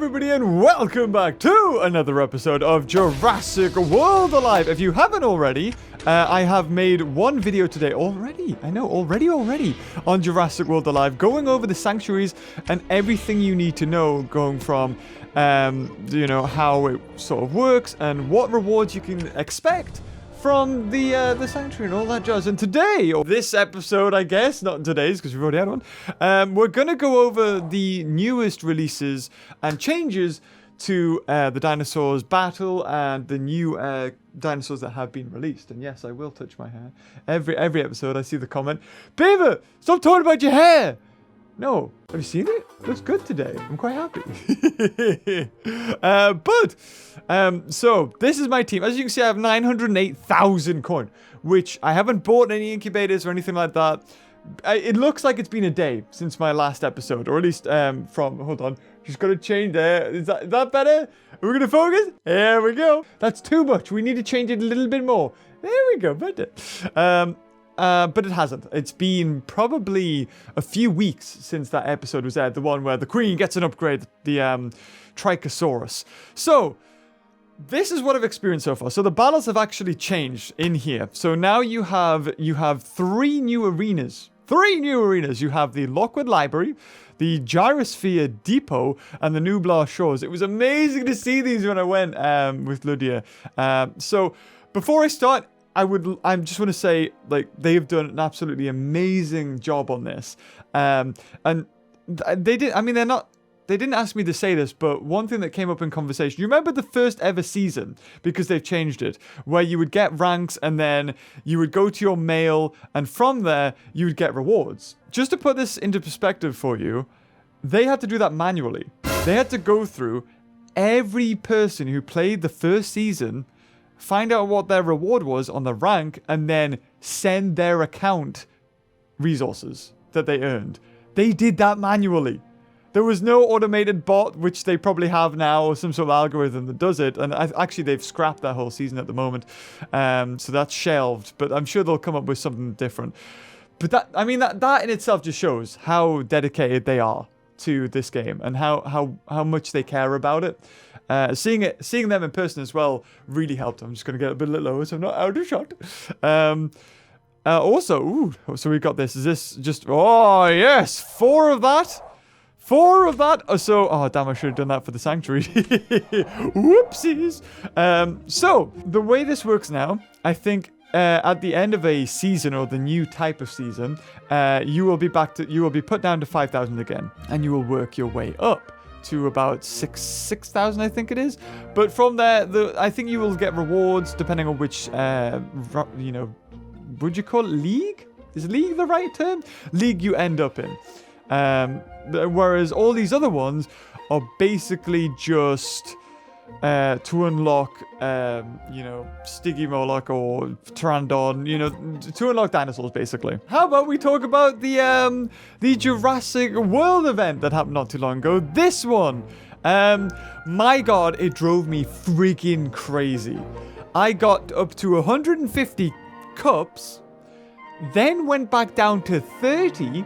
everybody, and welcome back to another episode of Jurassic World Alive. If you haven't already, I have made one video today already. I know, already on Jurassic World Alive, going over the sanctuaries and everything you need to know, going from, how it sort of works and what rewards you can expect from the sanctuary and all that jazz. And today, or this episode, I guess, not today's because we've already had one, we're going to go over the newest releases and changes to the Dinosaurs battle and the new dinosaurs that have been released. And yes, I will touch my hair. Every episode I see the comment, Beaver, stop talking about your hair! No. Have you seen it? It looks good today. I'm quite happy. So this is my team. As you can see, I have 908,000 coin, which I haven't bought any incubators or anything like that. It looks like it's been a day since my last episode, or at least hold on. Just got to change there. Is that better? Are we going to focus? There we go. That's too much. We need to change it a little bit more. There we go. Better. But it hasn't. It's been probably a few weeks since that episode was aired, the one where the Queen gets an upgrade, the Trichosaurus. So, this is what I've experienced so far. So the battles have actually changed in here. So now you have three new arenas. You have the Lockwood Library, the Gyrosphere Depot, and the Nublar Shores. It was amazing to see these when I went with Lydia. So before I start, I just want to say, like, they have done an absolutely amazing job on this. And they did, I mean, they didn't ask me to say this, but one thing that came up in conversation, you remember the first ever season, because they've changed it, where you would get ranks and then you would go to your mail, and from there, you would get rewards. Just to put this into perspective for you, they had to do that manually. They had to go through every person who played the first season, find out what their reward was on the rank, and then send their account resources that they earned. They did that manually. There was no automated bot, which they probably have now, or some sort of algorithm that does it. And actually, they've scrapped that whole season at the moment. So that's shelved. But I'm sure they'll come up with something different. But that in itself just shows how dedicated they are to this game and how much they care about it. Seeing them in person as well really helped. I'm just going to get a bit lower so I'm not out of shot. So we got this. Is this just... Oh, yes! 4 of that. 4 of that. Oh, damn, I should have done that for the sanctuary. Whoopsies. So, the way this works now, I think... at the end of a season, or the new type of season, you will be put down to 5,000 again, and you will work your way up to about 6,000, I think it is. But from there, I think you will get rewards depending on which, would you call it league? Is league the right term? League you end up in. Whereas all these other ones are basically just to unlock, Stygimoloch or Pteranodon, to unlock dinosaurs, basically. How about we talk about the Jurassic World event that happened not too long ago? This one, my God, it drove me freaking crazy. I got up to 150 cups, then went back down to 30,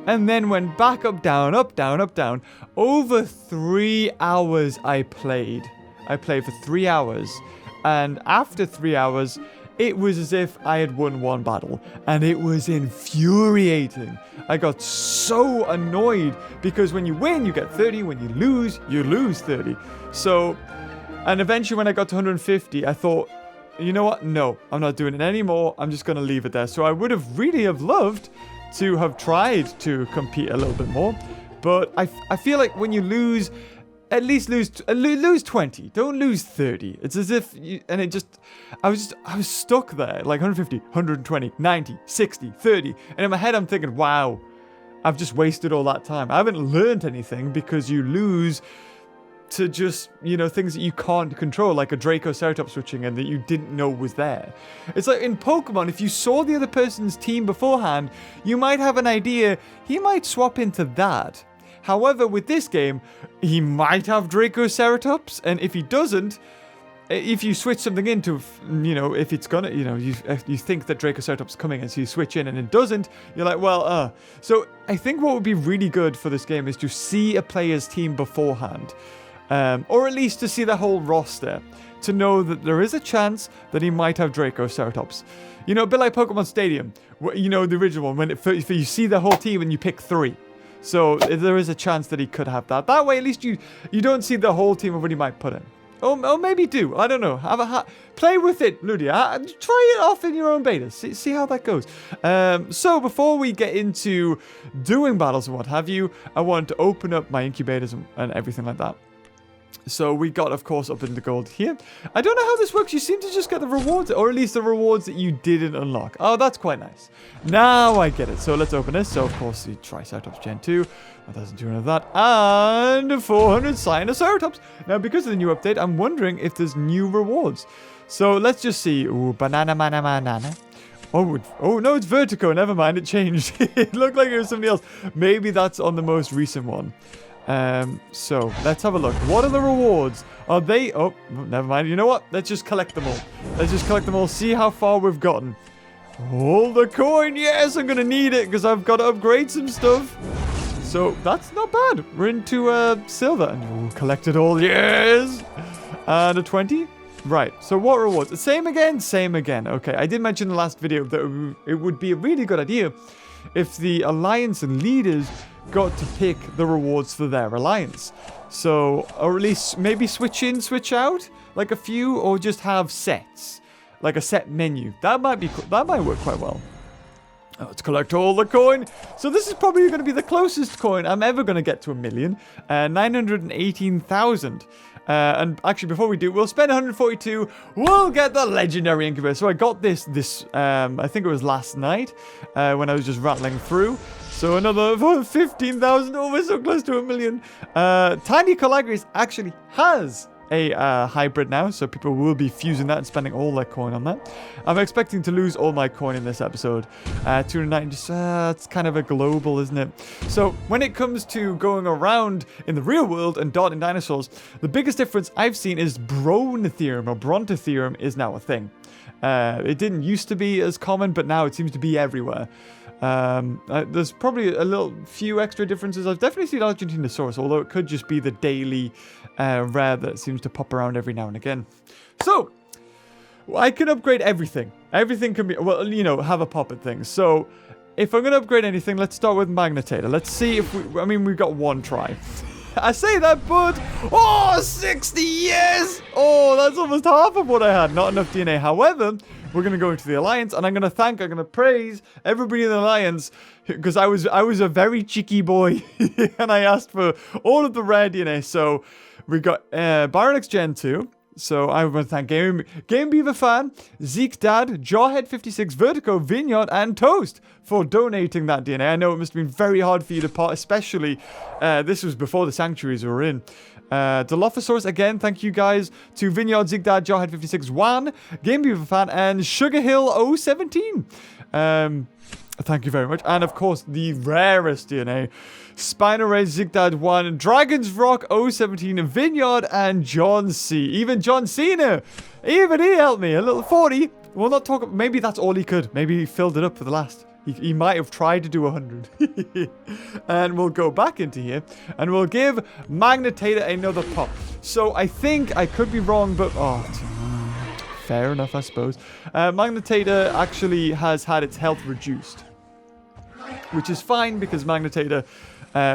and then went back up, down, up, down, up, down. Over 3 hours I played. I played for 3 hours. And after 3 hours, it was as if I had won one battle. And it was infuriating. I got so annoyed because when you win, you get 30. When you lose 30. So, and eventually when I got to 150, I thought, you know what? No, I'm not doing it anymore. I'm just going to leave it there. So I would have really loved to have tried to compete a little bit more, but I feel like when you lose, at least lose 20. Don't lose 30. It's as if I was stuck there, like 150, 120, 90, 60, 30, and in my head I'm thinking, wow, I've just wasted all that time. I haven't learned anything because you lose to just, things that you can't control, like a Dracoceratops switching and that you didn't know was there. It's like in Pokemon, if you saw the other person's team beforehand, you might have an idea, he might swap into that. However, with this game, he might have Dracoceratops, and if he doesn't, if you switch something into, if it's gonna, you think that Dracoceratops is coming and so you switch in and it doesn't, you're like, well, So I think what would be really good for this game is to see a player's team beforehand. or at least to see the whole roster, to know that there is a chance that he might have Dracoceratops. You know, a bit like Pokemon Stadium, you know, the original one, when you see the whole team and you pick 3. So there is a chance that he could have that. That way, at least you don't see the whole team of what he might put in. Or maybe do. I don't know. Play with it, Ludia. Try it off in your own beta. See how that goes. So before we get into doing battles and what have you, I want to open up my incubators and everything like that. So we got, of course, up in the gold here. I don't know how this works. You seem to just get the rewards, or at least the rewards that you didn't unlock. Oh, that's quite nice. Now I get it. So let's open this. So, of course, the Triceratops Gen 2. 1,200 of that. And 400 Sinoceratops. Now, because of the new update, I'm wondering if there's new rewards. So let's just see. Ooh, banana. Oh, no, it's Vertigo. Never mind. It changed. It looked like it was somebody else. Maybe that's on the most recent one. So let's have a look. What are the rewards? Are they... Oh, never mind. You know what? Let's just collect them all. Let's just collect them all. See how far we've gotten. Hold the coin. Yes, I'm going to need it because I've got to upgrade some stuff. So that's not bad. We're into silver. And collect it all. Yes. And a 20. Right. So what rewards? Same again. Same again. Okay. I did mention in the last video that it would be a really good idea if the alliance and leaders got to pick the rewards for their alliance. So, or at least maybe switch in, switch out, like a few, or just have sets, like a set menu. That might work quite well. Let's collect all the coin. So this is probably going to be the closest coin I'm ever going to get to 1 million. 918,000. And actually, before we do, we'll spend 142. We'll get the legendary incubator. So I got this, I think it was last night, when I was just rattling through. So another 15,000. Oh, we're so close to 1 million. Tiny Colagris actually has a hybrid now, so people will be fusing that and spending all their coin on that. I'm expecting to lose all my coin in this episode. 290, it's kind of a global, isn't it? So when it comes to going around in the real world and dotting dinosaurs, the biggest difference I've seen is Brontotherm or Brontotherm is now a thing. It didn't used to be as common, but now it seems to be everywhere. There's probably a few extra differences. I've definitely seen Argentinosaurus, although it could just be the daily rare that seems to pop around every now and again. So, I can upgrade everything. Everything can be, well, you know, have a pop at things. So, if I'm going to upgrade anything, let's start with Magnetator. Let's see if we've got one try. I say that, but... Oh, 60 years! Oh, that's almost half of what I had. Not enough DNA. However, we're going to go into the Alliance, and I'm going to praise everybody in the Alliance, because I was a very cheeky boy, and I asked for all of the rare DNA. So, we got Baronix Gen 2. So, I want to thank GameBeaver Fan, Zeke Dad, Jawhead56, Vertigo, Vineyard, and Toast for donating that DNA. I know it must have been very hard for you to part, especially this was before the sanctuaries were in. Dilophosaurus, again, thank you guys to Vineyard, Zeke Dad, Jawhead56, Juan, GameBeaver Fan, and SugarHill017. Thank you very much. And of course, the rarest DNA. Spinoray, Zigdad 1, Dragon's Rock 017, Vineyard, and John C. Even John Cena. Even he helped me. A little 40. We'll not talk. Maybe that's all he could. Maybe he filled it up for the last. He might have tried to do 100. And we'll go back into here. And we'll give Magnetator another pop. So I think I could be wrong, but... Oh, fair enough, I suppose. Magnetator actually has had its health reduced. Which is fine because Magnetator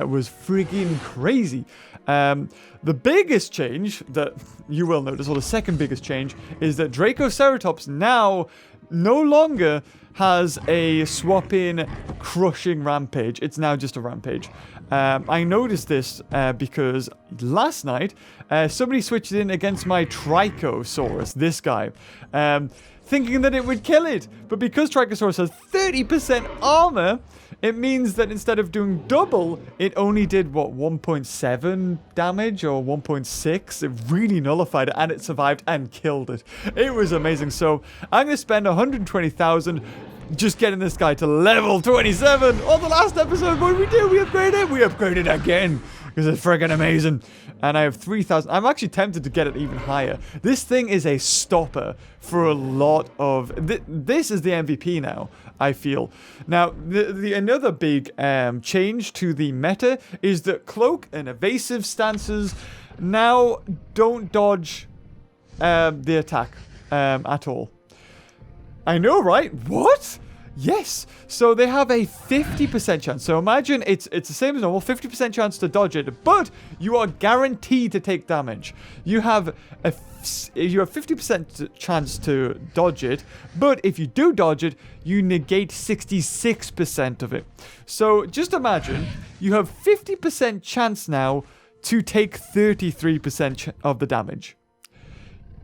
was friggin' crazy. The biggest change that you will notice, or the second biggest change, is that Dracoceratops now no longer has a swap-in crushing rampage. It's now just a rampage. I noticed this because last night, somebody switched in against my Tricosaurus, this guy, thinking that it would kill it. But because Tricosaurus has 30% armor, it means that instead of doing double, it only did, what, 1.7 damage or 1.6? It really nullified it, and it survived and killed it. It was amazing. So I'm going to spend 120,000 just getting this guy to level 27. On the last episode, what did we do? We upgraded. We upgraded again because it's friggin' amazing. And I have 3,000. I'm actually tempted to get it even higher. This thing is a stopper for a lot of... This is the MVP now, I feel. Now, another big change to the meta is that Cloak and evasive stances now don't dodge the attack at all. I know, right? What? Yes. So they have a 50% chance. So imagine it's the same as normal, 50% chance to dodge it, but you are guaranteed to take damage. You have a 50% chance to dodge it, but if you do dodge it, you negate 66% of it. So just imagine you have 50% chance now to take 33% of the damage.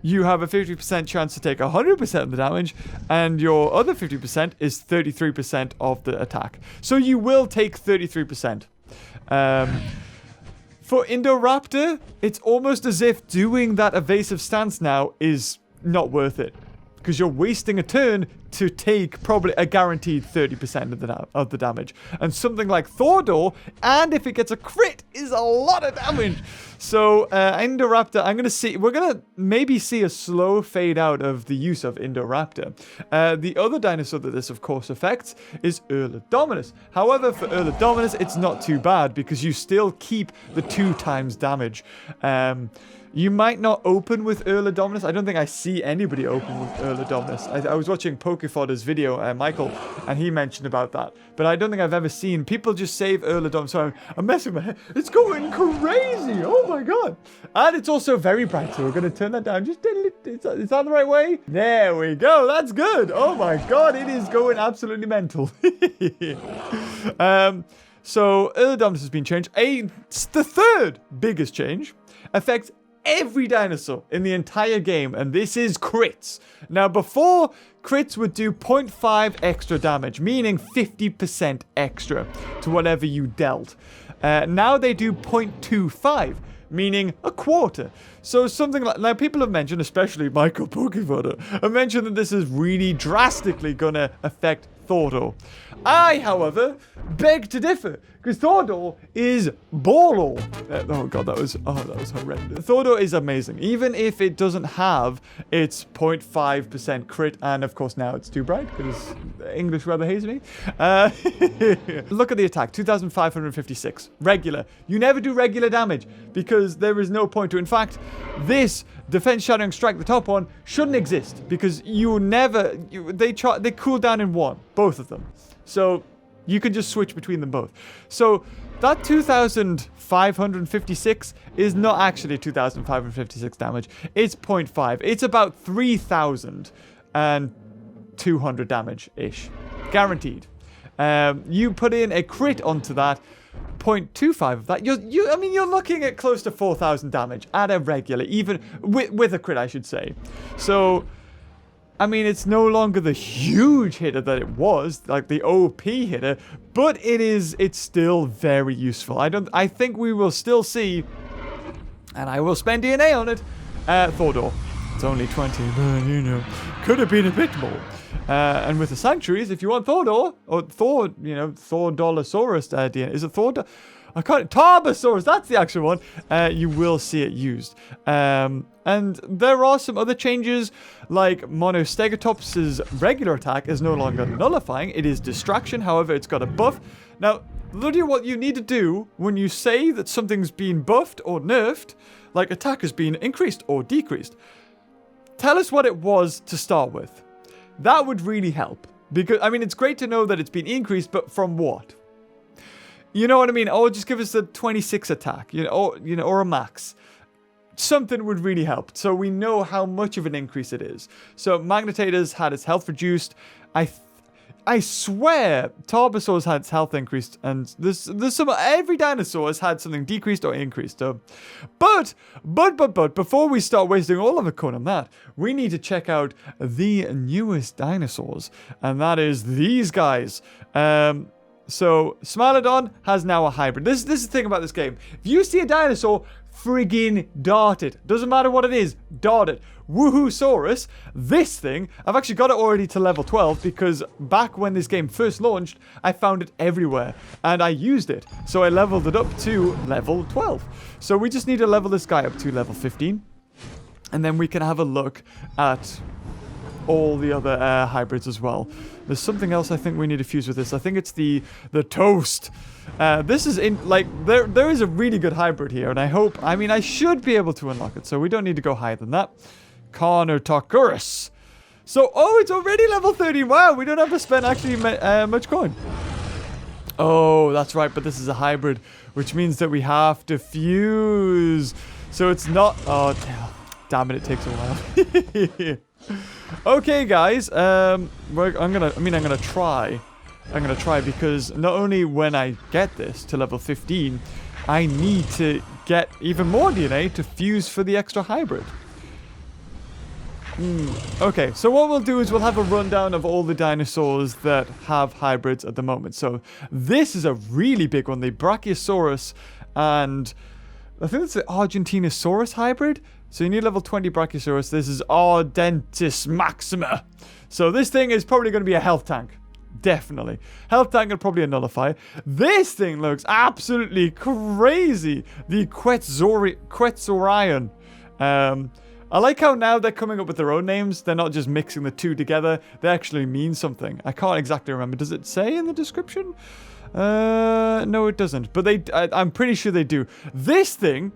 You have a 50% chance to take 100% of the damage, and your other 50% is 33% of the attack. So you will take 33%. For Indoraptor, it's almost as if doing that evasive stance now is not worth it, because you're wasting a turn to take probably a guaranteed 30% of the damage. And something like Thordor, and if it gets a crit, is a lot of damage. So Indoraptor, we're gonna maybe see a slow fade out of the use of Indoraptor. The other dinosaur that this of course affects is Urlodominus. However, for Urlodominus, it's not too bad because you still keep the 2 times damage. You might not open with Urlodominus. I don't think I see anybody open with Urlodominus. I was watching Pokefodder's video, Michael, and he mentioned about that. But I don't think I've ever seen people just save Urlodominus. So I'm messing with my head. It's going crazy. Oh my god. And it's also very bright. So we're going to turn that down. Just is that the right way? There we go. That's good. Oh my god. It is going absolutely mental. So Urlodominus has been changed. The third biggest change affects every dinosaur in the entire game, and this is crits. Now, before, crits would do 0.5 extra damage, meaning 50% extra to whatever you dealt. Now they do 0.25, meaning a quarter. So something like, now people have mentioned, especially Michael Pokefodder, have mentioned that this is really drastically gonna affect Thordor. I, however, beg to differ, because Thordor is baller. Oh god, that was horrendous. Thordor is amazing, even if it doesn't have its 0.5% crit, and of course now it's too bright, because English rather hates me. Look at the attack, 2,556. Regular. You never do regular damage, because there is no point to it. In fact, this Defense Shattering Strike, the top one, shouldn't exist, because they cool down in 1, both of them. So you can just switch between them both. So that 2,556 is not actually 2,556 damage. It's 0.5. It's about 3,200 damage-ish. Guaranteed. You put in a crit onto that, 0.25 of that. You're looking at close to 4,000 damage at a regular, even with a crit, I should say. So, I mean, it's no longer the huge hitter that it was, like the OP hitter, but it's still very useful. I think we will still see, and I will spend DNA on it, Thordor. It's only 20, but could have been a bit more. And with the sanctuaries, if you want Thordor, or Thordolosaurus DNA, is it Thordor? I can't, Tarbosaurus, that's the actual one. You will see it used. And there are some other changes, like Monostegatops' regular attack is no longer nullifying. It is distraction, however, it's got a buff. Now, look at what you need to do when you say that something's been buffed or nerfed, like attack has been increased or decreased. Tell us what it was to start with. That would really help. Because, I mean, it's great to know that it's been increased, but from what? You know what I mean? Or just give us a 26 attack, or a max. Something would really help, so we know how much of an increase it is. So Magnetator's had its health reduced. I swear Tarbosaurus had its health increased, and there's every dinosaur has had something decreased or increased. So, but before we start wasting all of the coin on that, we need to check out the newest dinosaurs, and that is these guys. So, Smilodon has now a hybrid. This is the thing about this game. If you see a dinosaur, friggin' dart it. Doesn't matter what it is, dart it. Woohoosaurus, this thing, I've actually got it already to level 12 because back when this game first launched, I found it everywhere and I used it. So I leveled it up to level 12. So we just need to level this guy up to level 15. And then we can have a look at all the other hybrids as well. There's something else I think we need to fuse with this. I think it's the toast. This is there is a really good hybrid here, and I should be able to unlock it, so we don't need to go higher than that. Carnotaurus. So, it's already level 30. Wow, we don't have to spend actually much coin. Oh, that's right, but this is a hybrid, which means that we have to fuse. So it's not... Oh, damn it, it takes a while. Okay, guys. I'm gonna try. I'm gonna try because not only when I get this to level 15, I need to get even more DNA to fuse for the extra hybrid. Okay, so what we'll do is we'll have a rundown of all the dinosaurs that have hybrids at the moment. So this is a really big one, the Brachiosaurus, and I think it's the Argentinosaurus hybrid. So you need level 20 Brachiosaurus. This is Ardentis Maxima. So this thing is probably going to be a health tank. Definitely. Health tank and probably a nullifier. This thing looks absolutely crazy. The Quetzorion. I like how now they're coming up with their own names. They're not just mixing the two together. They actually mean something. I can't exactly remember. Does it say in the description? No, it doesn't. But I'm pretty sure they do. This thing,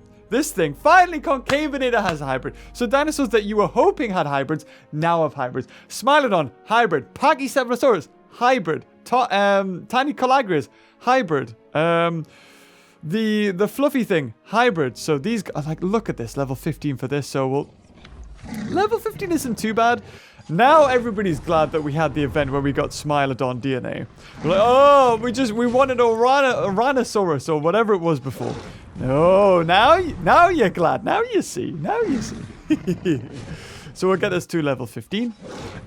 finally Concavenator has a hybrid. So dinosaurs that you were hoping had hybrids, now have hybrids. Smilodon, hybrid. Pachycephalosaurus, hybrid. Tiny Colagris, hybrid. The fluffy thing, hybrid. So these guys, like, look at this, level 15 for this. So level 15 isn't too bad. Now everybody's glad that we had the event where we got Smilodon DNA. We're like, oh, we wanted Oranosaurus or whatever it was before. No, now you're glad. Now you see. So we'll get this to level 15,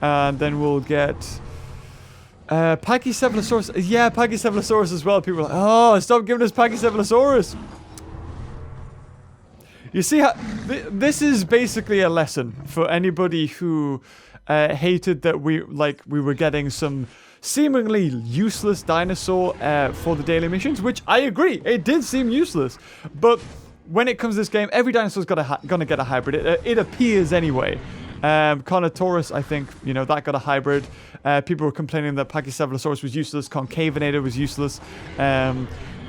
and then we'll get Pachycephalosaurus. Yeah, Pachycephalosaurus as well. People are like, oh, stop giving us Pachycephalosaurus. You see how this is basically a lesson for anybody who hated that we were getting some seemingly useless dinosaur for the daily missions, which I agree, it did seem useless. But when it comes to this game, every dinosaur's gonna get a hybrid. It appears anyway. Carnotaurus, I think, that got a hybrid. People were complaining that Pachycephalosaurus was useless. Concavenator was useless. They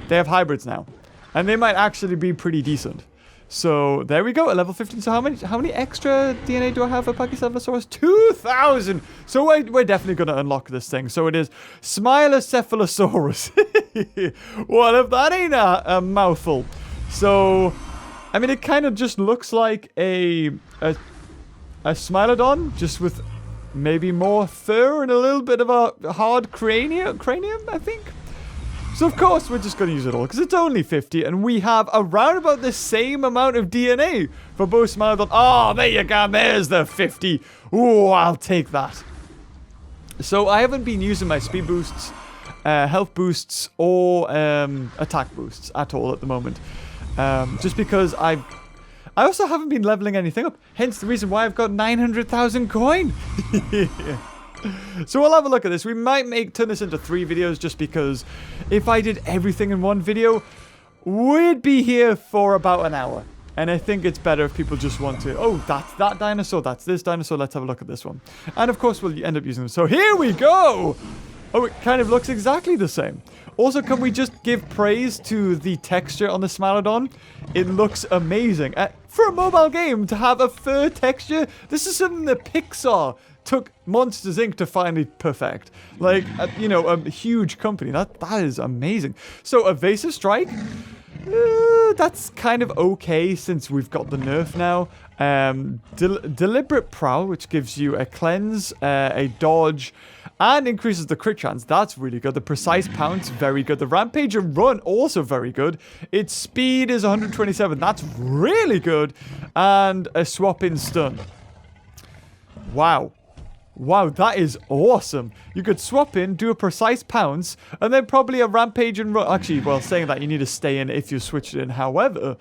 have hybrids now, and they might actually be pretty decent. So there we go, at level 15. So how many extra DNA do I have for Pachycephalosaurus? 2,000. So we're definitely going to unlock this thing. So it is Smilocephalosaurus. What if that ain't a mouthful? So, I mean, it kind of just looks like a Smilodon, just with maybe more fur and a little bit of a hard cranium, I think. So, of course, we're just going to use it all, because it's only 50, and we have around about the same amount of DNA for both Smilodon. Oh, there you go. There's the 50. Oh, I'll take that. So, I haven't been using my speed boosts, health boosts, or attack boosts at all at the moment. Just because I also haven't been leveling anything up. Hence the reason why I've got 900,000 coin. So we'll have a look at this. We might turn this into 3 videos, just because if I did everything in one video, we'd be here for about an hour. And I think it's better if people just want to, oh, that's that dinosaur, that's this dinosaur, let's have a look at this one. And of course we'll end up using them. So here we go! Oh, it kind of looks exactly the same. Also, can we just give praise to the texture on the Smilodon? It looks amazing. For a mobile game, to have a fur texture, this is something that Pixar took Monsters, Inc. to finally perfect. Like, a huge company. That is amazing. So, Evasive Strike, that's kind of okay since we've got the nerf now. Deliberate Prowl, which gives you a cleanse, a dodge, and increases the crit chance. That's really good. The Precise Pounce, very good. The Rampage and Run, also very good. Its speed is 127. That's really good. And a Swap in Stun. Wow. Wow, that is awesome. You could swap in, do a Precise Pounce, and then probably a Rampage and Run. Actually, well, saying that, you need to stay in if you switch it in. However,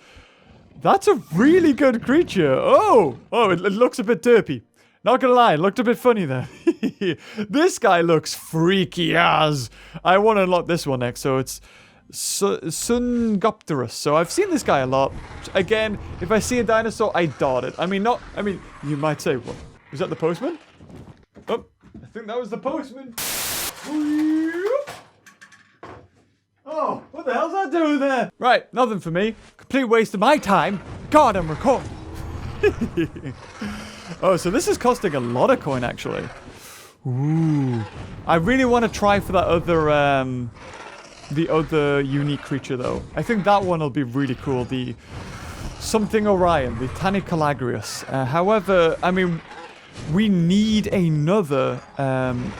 that's a really good creature. Oh, it looks a bit derpy. Not gonna lie, it looked a bit funny there. This guy looks freaky as. I want to unlock this one next, so it's Sungopterus. So I've seen this guy a lot. Again, if I see a dinosaur, I dart it. You might say, what? Is that the postman? think that was the postman. Oh, what the hell's that doing there? Right, nothing for me. Complete waste of my time. God, I'm recording. Oh, so this is costing a lot of coin, actually. Ooh. I really want to try for that other, the other unique creature, though. I think that one will be really cool. The something Orion, the Tanicalagrius. However, I mean, we need another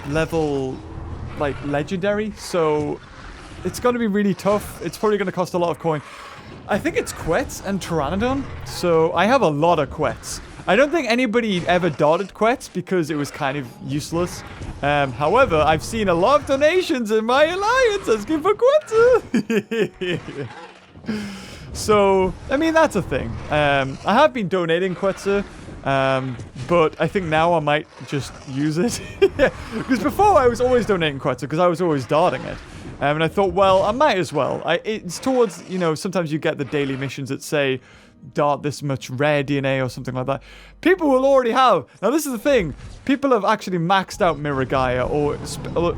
level, like, legendary. So it's going to be really tough. It's probably going to cost a lot of coin. I think it's Quetz and Pteranodon. So I have a lot of Quetz. I don't think anybody ever dotted Quetz because it was kind of useless. However, I've seen a lot of donations in my alliance asking for Quetz. So, I mean, that's a thing. I have been donating Quetz, but I think now I might just use it. Because before I was always donating Quetz because I was always darting it. And I thought, well, I might as well. It's towards, you know, sometimes you get the daily missions that say, dart this much rare DNA or something like that. People will already have. Now, this is the thing. People have actually maxed out Miragaia or,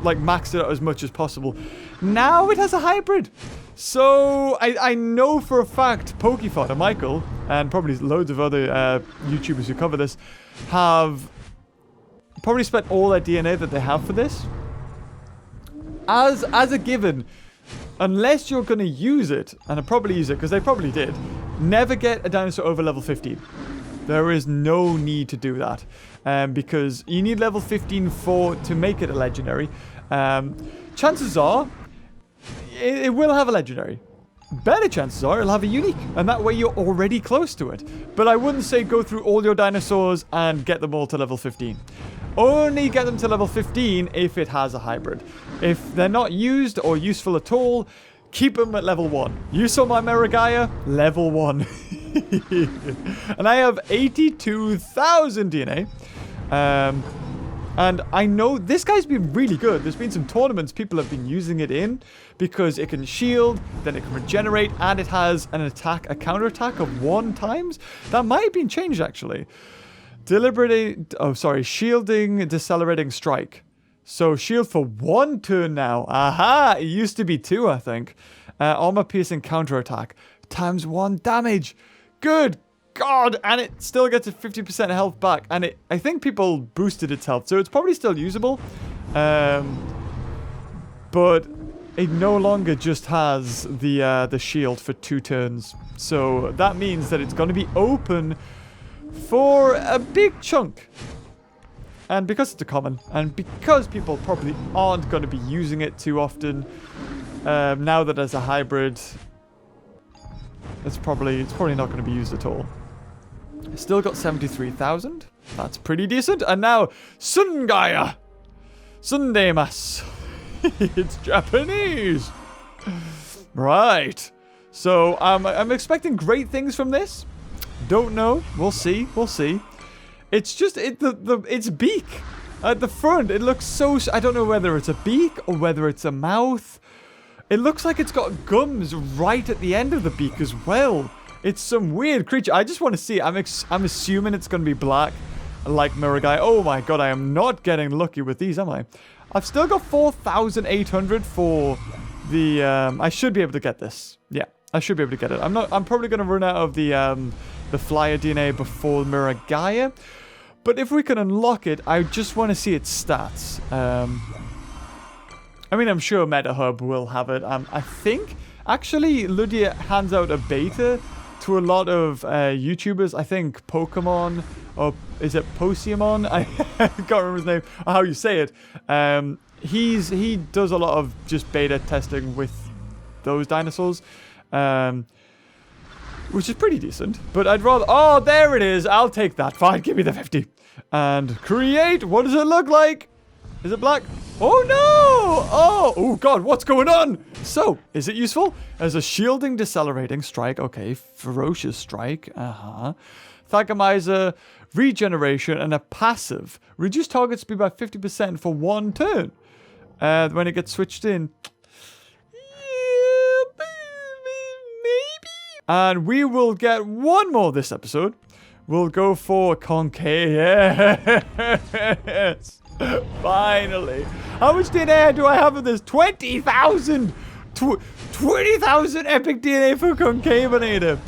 like, maxed it out as much as possible. Now it has a hybrid. So, I know for a fact Pokefodder, Michael, and probably loads of other YouTubers who cover this, have probably spent all their DNA that they have for this. As a given, unless you're going to use it, and I probably use it because they probably did, never get a dinosaur over level 15. There is no need to do that because you need level 15 to make it a legendary. Chances are it will have a legendary. Better chances are it'll have a unique, and that way you're already close to it. But I wouldn't say go through all your dinosaurs and get them all to level 15. Only get them to level 15 if it has a hybrid. If they're not used or useful at all, keep them at level 1. You saw my Miragaia? Level 1. And I have 82,000 DNA. And I know this guy's been really good. There's been some tournaments people have been using it in because it can shield, then it can regenerate, and it has an attack, a counter attack of 1 times. That might have been changed, actually. Shielding, decelerating strike. So shield for 1 turn now. Aha! It used to be 2, I think. Armor piercing counter attack. Times 1 damage. Good God! And it still gets a 50% health back. And I think people boosted its health. So it's probably still usable. But it no longer just has the shield for 2 turns. So that means that it's going to be open for a big chunk. And because it's a common, and because people probably aren't going to be using it too often, now that there's a hybrid, it's probably not going to be used at all. Still got 73,000. That's pretty decent. And now, Dsungaia! Sundemasu. It's Japanese. Right. So, I'm expecting great things from this. Don't know. We'll see. We'll see. It's just its beak at the front. It looks so. I don't know whether it's a beak or whether it's a mouth. It looks like it's got gums right at the end of the beak as well. It's some weird creature. I just want to see it. I'm assuming it's going to be black, like Miragaia. Oh my God, I am not getting lucky with these, am I? I've still got 4,800 for the. I should be able to get this. Yeah, I should be able to get it. I'm probably going to run out of the flyer DNA before Miragaia. But if we can unlock it, I just want to see its stats. I mean, I'm sure MetaHub will have it. I think, actually, Ludia hands out a beta to a lot of YouTubers. I think Pokemon, or is it Posiemon? I can't remember his name, or how you say it. He does a lot of just beta testing with those dinosaurs. Which is pretty decent. But I'd rather... Oh, there it is. I'll take that. Fine, give me the 50. And create. What does it look like? Is it black? Oh, no. Oh, God. What's going on? So, is it useful? As a shielding, decelerating strike. Okay. Ferocious strike. Thagamizer, regeneration, and a passive. Reduce target speed by 50% for 1 turn. When it gets switched in... And we will get 1 more this episode. We'll go for Concavenator. Yes. Finally. How much DNA do I have of this? 20,000! 20,000 epic DNA for Concavenator.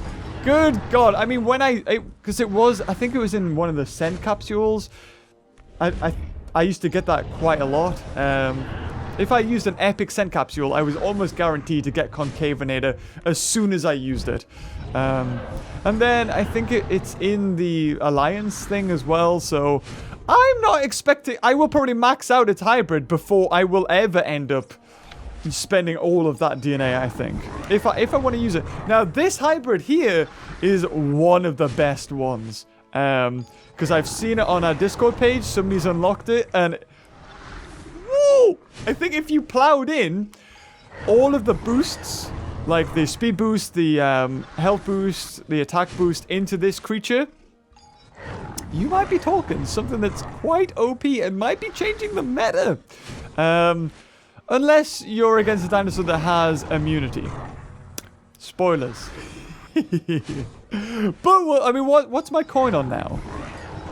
Good God. I mean, when because I think it was in one of the scent capsules. I used to get that quite a lot. If I used an epic scent capsule, I was almost guaranteed to get Concavenator as soon as I used it. And then I think it's in the Alliance thing as well, so I'm not expecting... I will probably max out its hybrid before I will ever end up spending all of that DNA, I think. If I want to use it. Now, this hybrid here is one of the best ones. Because I've seen it on our Discord page. Somebody's unlocked it, and... Woo! I think if you plowed in all of the boosts, like the speed boost, the health boost, the attack boost into this creature, you might be talking something that's quite OP and might be changing the meta. Unless you're against a dinosaur that has immunity. Spoilers. But, I mean, what's my coin on now?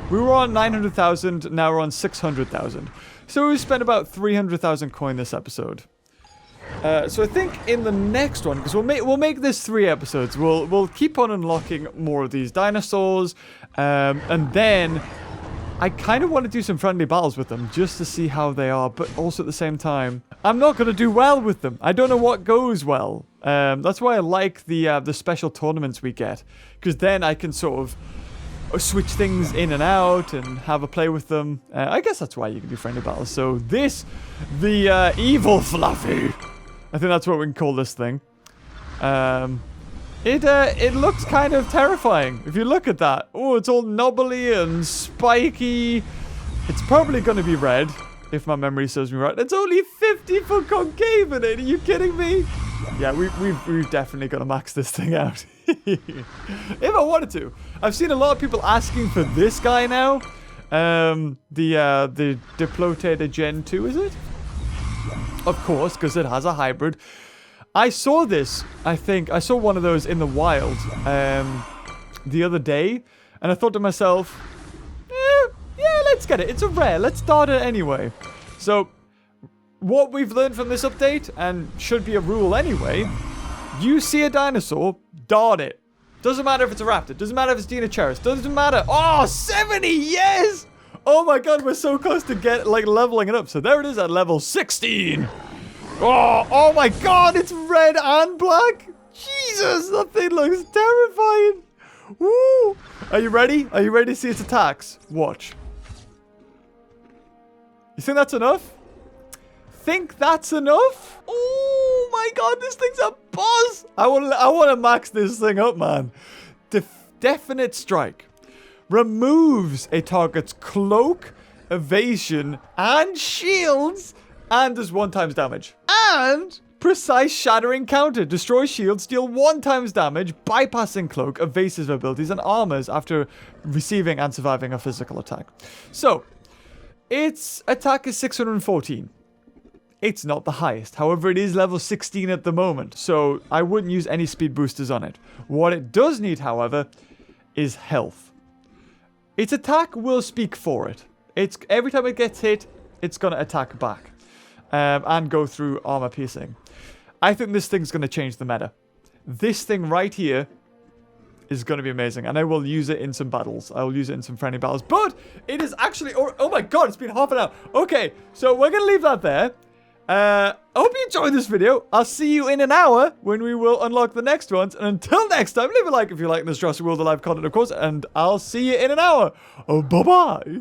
We were on 900,000, now we're on 600,000. So we spent about 300,000 coin this episode. So I think in the next one, because we'll make this 3 episodes. We'll keep on unlocking more of these dinosaurs, and then I kind of want to do some friendly battles with them just to see how they are. But also at the same time, I'm not going to do well with them. I don't know what goes well. That's why I like the special tournaments we get, because then I can sort of switch things in and out and have a play with them. I guess that's why you can do friendly battles. So the evil Fluffy. I think that's what we can call this thing. It looks kind of terrifying. If you look at that. Oh, it's all knobbly and spiky. It's probably going to be red, if my memory serves me right. It's only 50 for Concavenator. Are you kidding me? Yeah, we've definitely got to max this thing out. If I wanted to. I've seen a lot of people asking for this guy now. The Diplotator Gen 2, is it? Of course, because it has a hybrid. I saw this, I saw one of those in the wild the other day, and I thought to myself, yeah, let's get it. It's a rare. Let's start it anyway. So, what we've learned from this update, and should be a rule anyway, you see a dinosaur, dart it. Doesn't matter if it's a raptor. Doesn't matter if it's Dinosaurs. Doesn't matter. Oh, 70, yes! Oh my god, we're so close to leveling it up. So there it is at level 16. Oh my god, it's red and black. Jesus, that thing looks terrifying. Woo! Are you ready? Are you ready to see its attacks? Watch. You think that's enough? Think that's enough? Oh my god, this thing's a boss. I want to max this thing up, man. Definite strike. Removes a target's cloak, evasion, and shields, and does 1x damage. And precise shattering counter. Destroy shields, deal 1x damage, bypassing cloak, evasive abilities, and armors after receiving and surviving a physical attack. So, its attack is 614. It's not the highest. However, it is level 16 at the moment, so I wouldn't use any speed boosters on it. What it does need, however, is health. Its attack will speak for it. Every time it gets hit, it's going to attack back. And go through armor piercing. I think this thing's going to change the meta. This thing right here is going to be amazing. And I will use it in some battles. I will use it in some friendly battles. But it is actually... Oh my god, it's been half an hour. Okay, so we're going to leave that there. I hope you enjoyed this video. I'll see you in an hour when we will unlock the next ones. And until next time, leave a like if you like this Jurassic World Alive content, of course. And I'll see you in an hour. Oh, bye-bye.